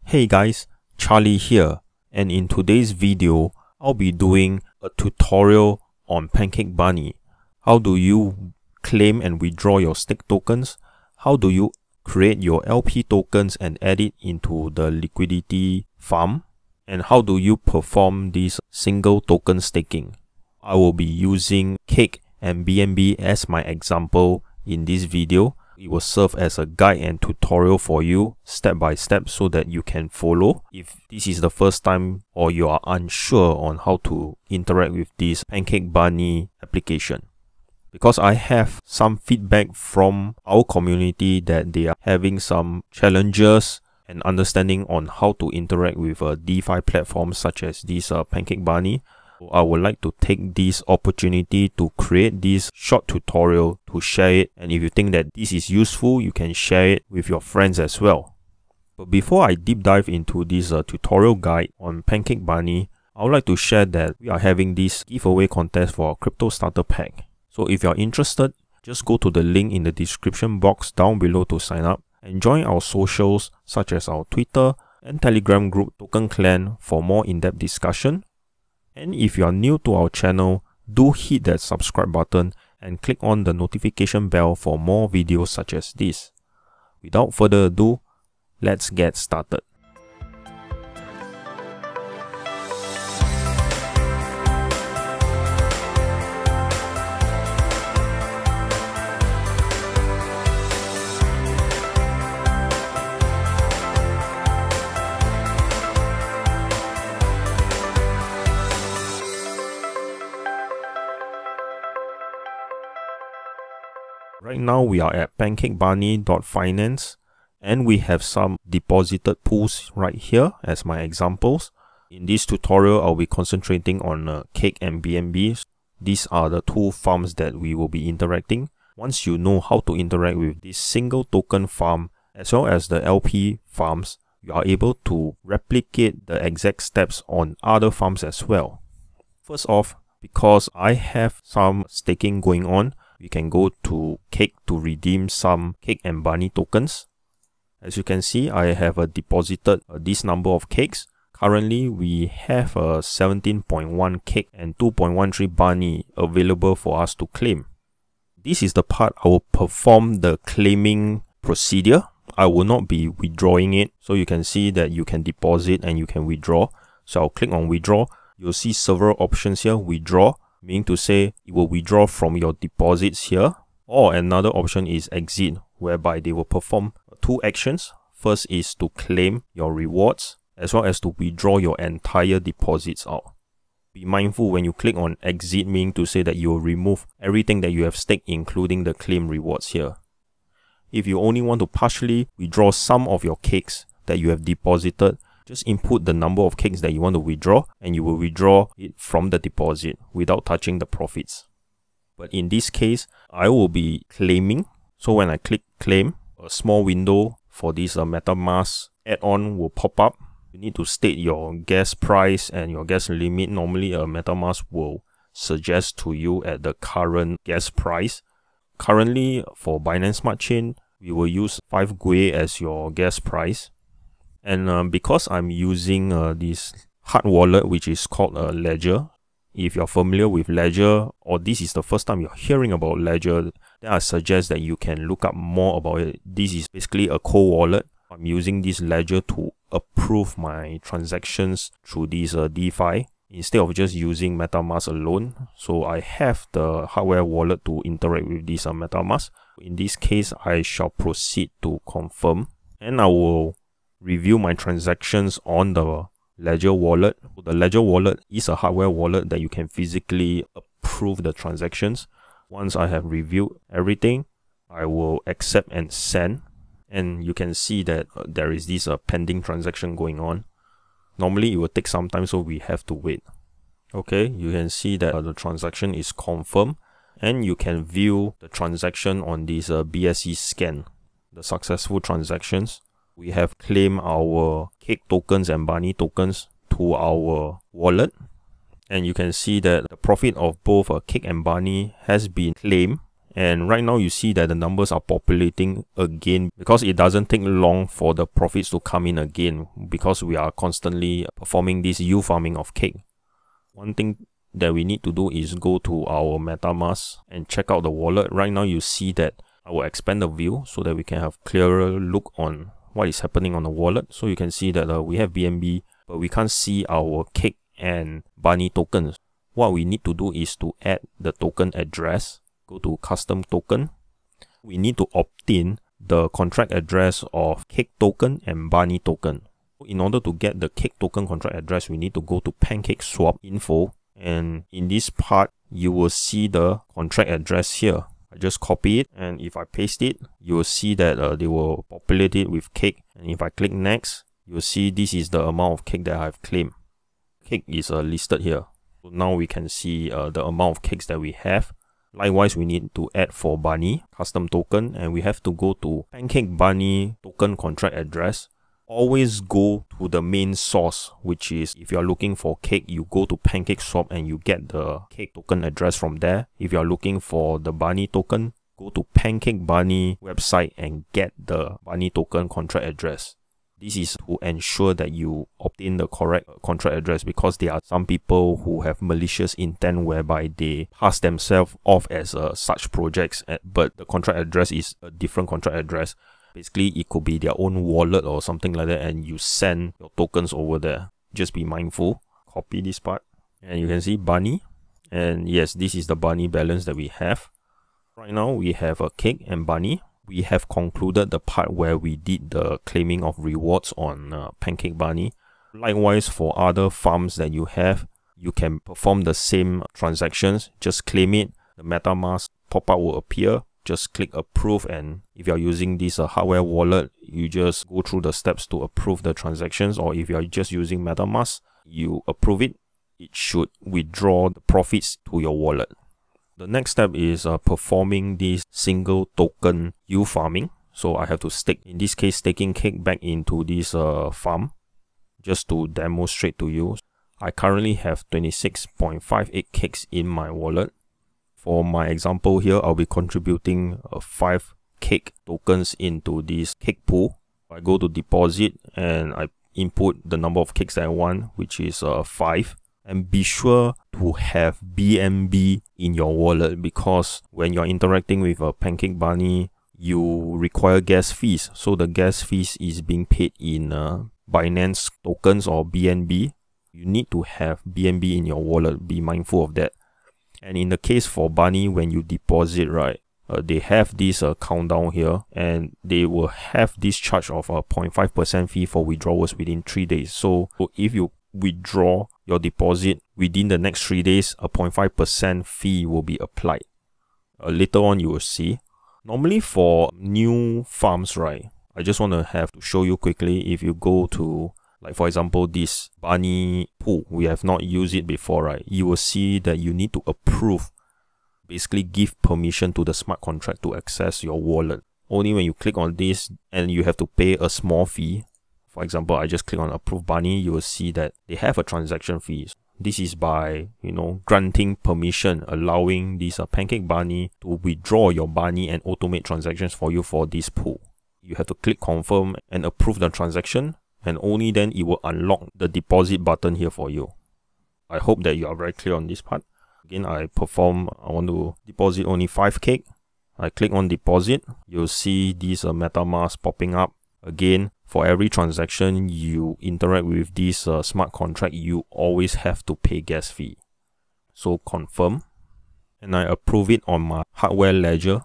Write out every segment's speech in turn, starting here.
Hey guys, Charlie here, and in today's video, I'll be doing a tutorial on PancakeBunny. How do you claim and withdraw your stake tokens? How do you create your LP tokens and add it into the liquidity farm? And how do you perform this single token staking? I will be using Cake and BNB as my example in this video. It will serve as a guide and tutorial for you step by step so that you can follow if this is the first time or you are unsure on how to interact with this PancakeBunny application. Because I have some feedback from our community that they are having some challenges and understanding on how to interact with a DeFi platform such as this PancakeBunny. I would like to take this opportunity to create this short tutorial to share it, and if you think that this is useful, you can share it with your friends as well. But before I deep dive into this tutorial guide on PancakeBunny, I would like to share that we are having this giveaway contest for our crypto starter pack. So if you are interested, just go to the link in the description box down below to sign up and join our socials such as our Twitter and Telegram group TokenClan for more in-depth discussion. And if you are new to our channel, do hit that subscribe button and click on the notification bell for more videos such as this. Without further ado, let's get started. Right now we are at PancakeBunny.finance and we have some deposited pools right here as my examples. In this tutorial, I'll be concentrating on Cake and BNB. These are the two farms that we will be interacting. Once you know how to interact with this single token farm as well as the LP farms, you are able to replicate the exact steps on other farms as well. First off, because I have some staking going on, we can go to Cake to redeem some Cake and Bunny tokens. As you can see, I have deposited this number of cakes. Currently, we have 17.1 Cake and 2.13 Bunny available for us to claim. This is the part I will perform the claiming procedure. I will not be withdrawing it. So you can see that you can deposit and you can withdraw. So I'll click on withdraw. You'll see several options here. Withdraw, meaning to say it will withdraw from your deposits here, or another option is exit, whereby they will perform two actions. First is to claim your rewards as well as to withdraw your entire deposits out. Be mindful when you click on exit, meaning to say that you will remove everything that you have staked, including the claim rewards here. If you only want to partially withdraw some of your cakes that you have deposited, just input the number of cakes that you want to withdraw and you will withdraw it from the deposit without touching the profits. But in this case, I will be claiming. So when I click claim, a small window for this Metamask add-on will pop up. You need to state your gas price and your gas limit. Normally Metamask will suggest to you at the current gas price. Currently for Binance Smart Chain, we will use 5 GUI as your gas price. And because I'm using this hard wallet which is called Ledger, if you're familiar with Ledger or this is the first time you're hearing about Ledger, then I suggest that you can look up more about it. This is basically a cold wallet. I'm using this Ledger to approve my transactions through this DeFi instead of just using Metamask alone. So I have the hardware wallet to interact with this Metamask. In this case, I shall proceed to confirm and I will review my transactions on the Ledger wallet. The Ledger wallet is a hardware wallet that you can physically approve the transactions. Once I have reviewed everything, I will accept and send. And you can see that there is this pending transaction going on. Normally it will take some time, so we have to wait. Okay, you can see that the transaction is confirmed and you can view the transaction on this BSC scan, the successful transactions. We have claimed our Cake tokens and Bunny tokens to our wallet. And you can see that the profit of both Cake and Bunny has been claimed And right now you see that the numbers are populating again because it doesn't take long for the profits to come in again because we are constantly performing this yield farming of cake. One thing that we need to do is go to our MetaMask and check out the wallet. Right now you see that I will expand the view so that we can have clearer look on what is happening on the wallet. So you can see that we have BNB, but we can't see our cake and bunny tokens. What we need to do is to add the token address. Go to custom token. We need to obtain the contract address of cake token and bunny token. In order to get the cake token contract address, we need to go to PancakeSwap info, and in this part you will see the contract address here. I just copy it, and if I paste it, you will see that they will populate it with cake. And if I click next, you will see this is the amount of cake that I have claimed. Cake is listed here. So now we can see the amount of cakes that we have. Likewise, we need to add for bunny custom token, and we have to go to PancakeBunny token contract address. Always go to the main source, which is if you are looking for cake, you go to PancakeSwap and you get the cake token address from there. If you are looking for the bunny token, go to PancakeBunny website and get the bunny token contract address. This is to ensure that you obtain the correct contract address, because there are some people who have malicious intent whereby they pass themselves off as such projects, but the contract address is a different contract address. Basically, it could be their own wallet or something like that, and you send your tokens over there. Just be mindful. Copy this part, and you can see bunny. And yes, this is the bunny balance that we have. Right now, we have a cake and bunny. We have concluded the part where we did the claiming of rewards on PancakeBunny. Likewise, for other farms that you have, you can perform the same transactions. Just claim it. The MetaMask pop-up will appear. Just click approve, and if you are using this hardware wallet, you just go through the steps to approve the transactions. Or if you are just using MetaMask, you approve it. It should withdraw the profits to your wallet. The next step is performing this single token yield farming. So I have to stake, in this case, staking cake back into this farm just to demonstrate to you. I currently have 26.58 cakes in my wallet. For my example here, I'll be contributing 5 cake tokens into this cake pool. I go to deposit and I input the number of cakes that I want, which is 5. And be sure to have BNB in your wallet, because when you're interacting with a PancakeBunny, you require gas fees. So the gas fees is being paid in Binance tokens or BNB. You need to have BNB in your wallet. Be mindful of that. And in the case for Bunny, when you deposit, right, they have this countdown here, and they will have this charge of a 0.5% fee for withdrawals within 3 days. So if you withdraw your deposit within the next 3 days, a 0.5% fee will be applied. Later on, you will see. Normally for new farms, right, I just want to show you quickly. If you go to, like for example, this bunny pool, we have not used it before, right? You will see that you need to approve, basically give permission to the smart contract to access your wallet. Only when you click on this, and you have to pay a small fee. For example, I just click on approve bunny, you will see that they have a transaction fee. This is by, granting permission, allowing this PancakeBunny to withdraw your bunny and automate transactions for you for this pool. You have to click confirm and approve the transaction, and only then it will unlock the deposit button here for you. I hope that you are very clear on this part. Again, I want to deposit only 5 cake. I click on deposit. You'll see this MetaMask popping up. Again, for every transaction you interact with this smart contract, you always have to pay gas fee. So confirm, and I approve it on my hardware ledger.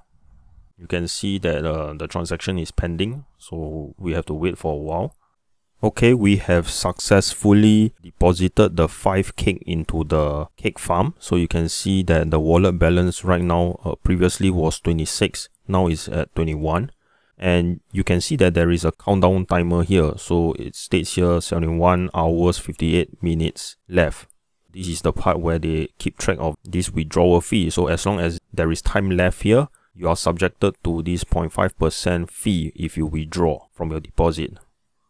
You can see that the transaction is pending, so we have to wait for a while. Okay, we have successfully deposited the 5 cake into the cake farm. So you can see that the wallet balance right now previously was 26, now is at 21. And you can see that there is a countdown timer here. So it states here 71 hours 58 minutes left. This is the part where they keep track of this withdrawal fee. So as long as there is time left here, you are subjected to this 0.5% fee if you withdraw from your deposit.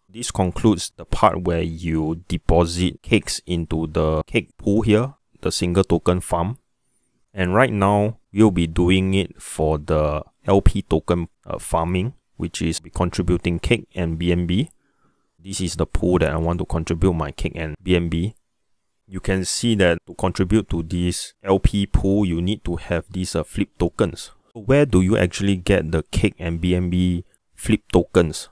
This concludes the part where you deposit cakes into the cake pool here, the single token farm. And right now, we'll be doing it for the LP token farming, which is contributing Cake and BNB. This is the pool that I want to contribute my Cake and BNB. You can see that to contribute to this LP pool, you need to have these flip tokens. So where do you actually get the Cake and BNB flip tokens?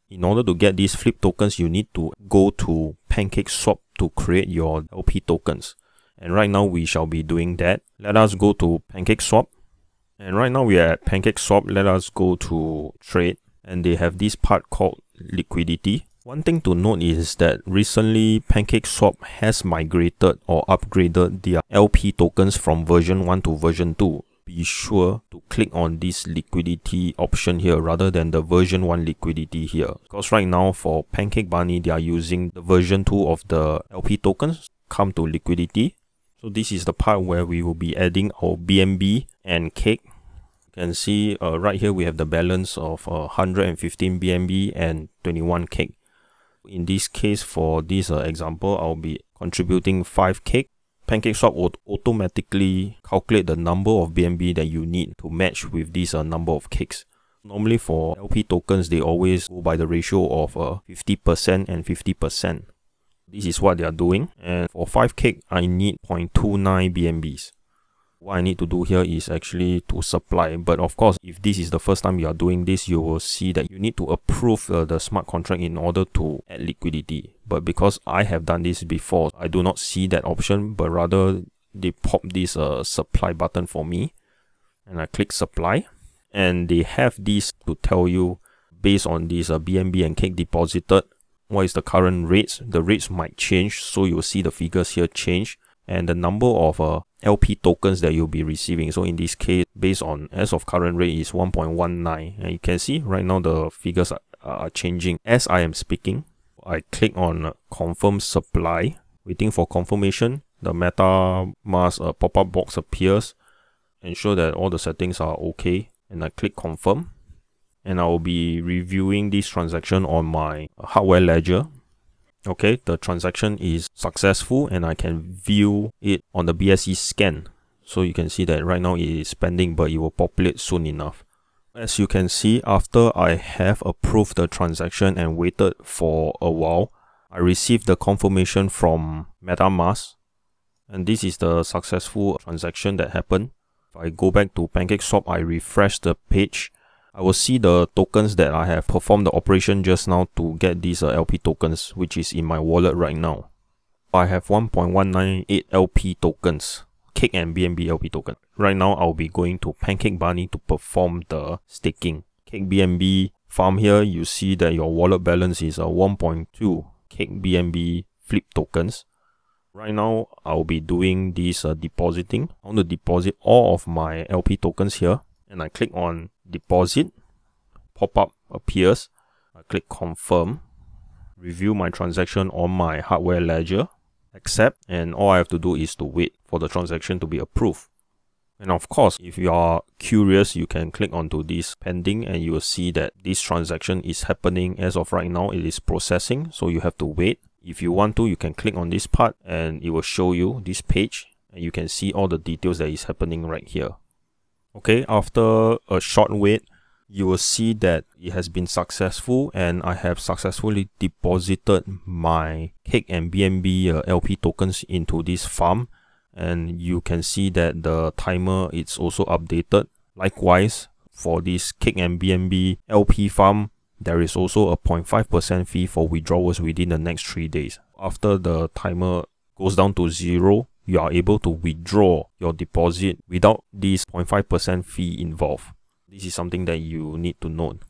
In order to get these flip tokens, you need to go to PancakeSwap to create your LP tokens. And right now we shall be doing that. Let us go to PancakeSwap. And right now we are at PancakeSwap. Let us go to trade. And they have this part called liquidity. One thing to note is that recently PancakeSwap has migrated or upgraded their LP tokens from version 1 to version 2. Be sure to click on this liquidity option here rather than the version 1 liquidity here. Because right now for PancakeBunny, they are using the version 2 of the LP tokens. Come to liquidity. So this is the part where we will be adding our BNB and Cake. You can see right here we have the balance of 115 BNB and 21 Cake. In this case, for this example, I'll be contributing 5 Cake. PancakeSwap would automatically calculate the number of BNB that you need to match with this number of Cakes. Normally for LP tokens, they always go by the ratio of 50% and 50%. This is what they are doing. And for 5 Cake, I need 0.29 BNBs. What I need to do here is actually to supply. But of course, if this is the first time you are doing this, you will see that you need to approve the smart contract in order to add liquidity. But because I have done this before, I do not see that option, but rather they pop this supply button for me. And I click supply. And they have this to tell you based on this BNB and Cake deposited, what is the current rates. The rates might change, so you'll see the figures here change. And the number of LP tokens that you'll be receiving. So in this case, based on as of current rate is 1.19. And you can see right now the figures are changing as I am speaking. I click on confirm supply, waiting for confirmation. The Metamask pop-up box appears. Ensure that all the settings are okay. And I click confirm. And I will be reviewing this transaction on my hardware ledger. Okay, the transaction is successful and I can view it on the BSC scan. So you can see that right now it is pending, but it will populate soon enough. As you can see, after I have approved the transaction and waited for a while, I received the confirmation from Metamask. And this is the successful transaction that happened. If I go back to PancakeSwap, I refresh the page. I will see the tokens that I have performed the operation just now to get these LP tokens, which is in my wallet right now. I have 1.198 LP tokens, Cake and BNB LP token. Right now, I'll be going to PancakeBunny to perform the staking. Cake BNB farm here, you see that your wallet balance is 1.2 Cake BNB flip tokens. Right now, I'll be doing this depositing. I want to deposit all of my LP tokens here. And I click on deposit, pop-up appears, I click confirm, review my transaction on my hardware ledger, accept, and all I have to do is to wait for the transaction to be approved. And of course, if you are curious, you can click onto this pending and you will see that this transaction is happening as of right now. It is processing, so you have to wait. If you want to, you can click on this part and it will show you this page and you can see all the details that is happening right here. Okay, after a short wait, you will see that it has been successful and I have successfully deposited my Cake and BNB LP tokens into this farm. And you can see that the timer is also updated. Likewise, for this Cake and BNB LP farm, there is also a 0.5% fee for withdrawals within the next 3 days. After the timer goes down to 0, you are able to withdraw your deposit without this 0.5% fee involved. This is something that you need to note.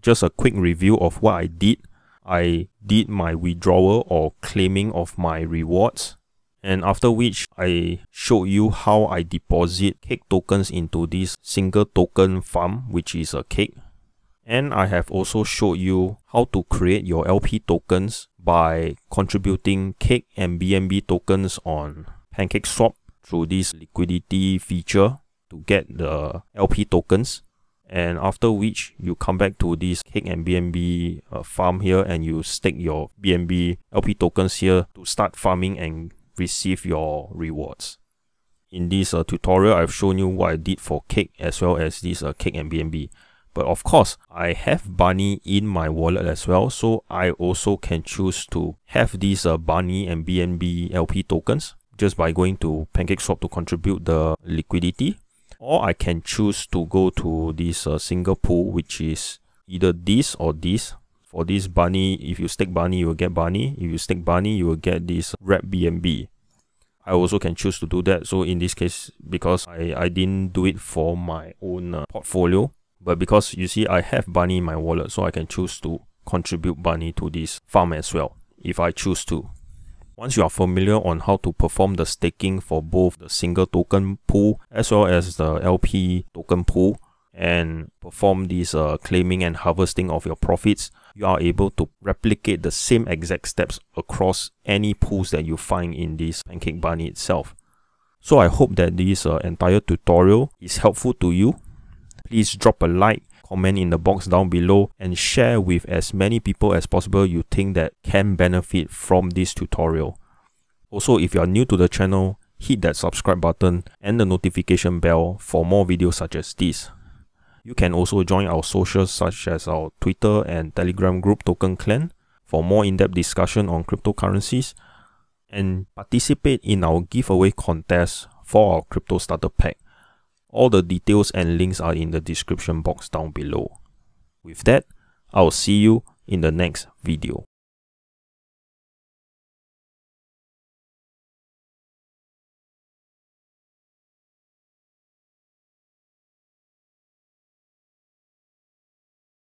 Just a quick review of what I did. I did my withdrawal or claiming of my rewards. And after which, I showed you how I deposit Cake tokens into this single token farm, which is a Cake. And I have also showed you how to create your LP tokens by contributing Cake and BNB tokens on PancakeSwap through this liquidity feature to get the LP tokens. And after which, you come back to this Cake and BNB farm here and you stake your BNB LP tokens here to start farming and receive your rewards. in this tutorial, I've shown you what I did for Cake as well as this Cake and BNB. But of course, I have Bunny in my wallet as well, so I also can choose to have these Bunny and BNB LP tokens just by going to PancakeSwap to contribute the liquidity. Or I can choose to go to this single pool, which is either this or this. For this Bunny, if you stake Bunny, you will get Bunny. If you stake Bunny, you will get this wrap BNB. I also can choose to do that. So in this case, because I didn't do it for my own portfolio, but because you see I have Bunny in my wallet, so I can choose to contribute Bunny to this farm as well, if I choose to. Once you are familiar on how to perform the staking for both the single token pool as well as the LP token pool, and perform this claiming and harvesting of your profits, you are able to replicate the same exact steps across any pools that you find in this PancakeBunny itself. So I hope that this entire tutorial is helpful to you. Please drop a like, comment in the box down below, and share with as many people as possible you think that can benefit from this tutorial. Also, if you are new to the channel, hit that subscribe button and the notification bell for more videos such as this. You can also join our socials such as our Twitter and Telegram group TokenClan for more in-depth discussion on cryptocurrencies, and participate in our giveaway contest for our Crypto Starter Pack. All the details and links are in the description box down below. With that, I'll see you in the next video.